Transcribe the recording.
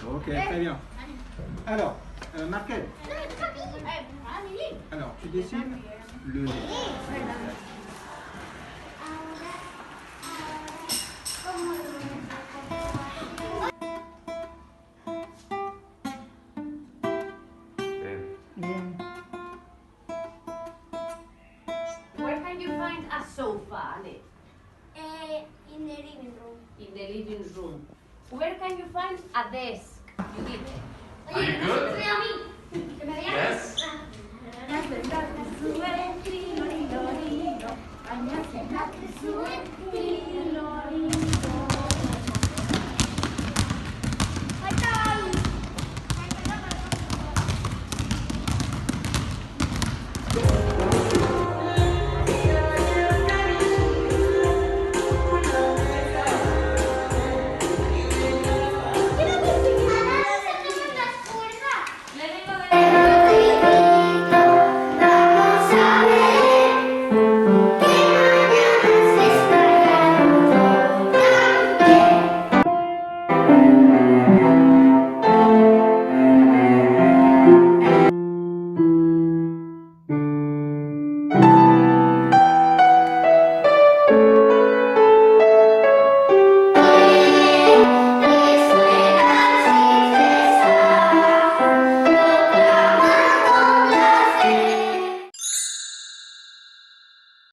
Ok, très bien. Alors, Markel, alors tu dessines le nez. Where can you find a sofa, Annette? In the living room. In the living room. Where can you find a desk? Judith? Are you good? Soy a mí. Yes. Las ventanas suben y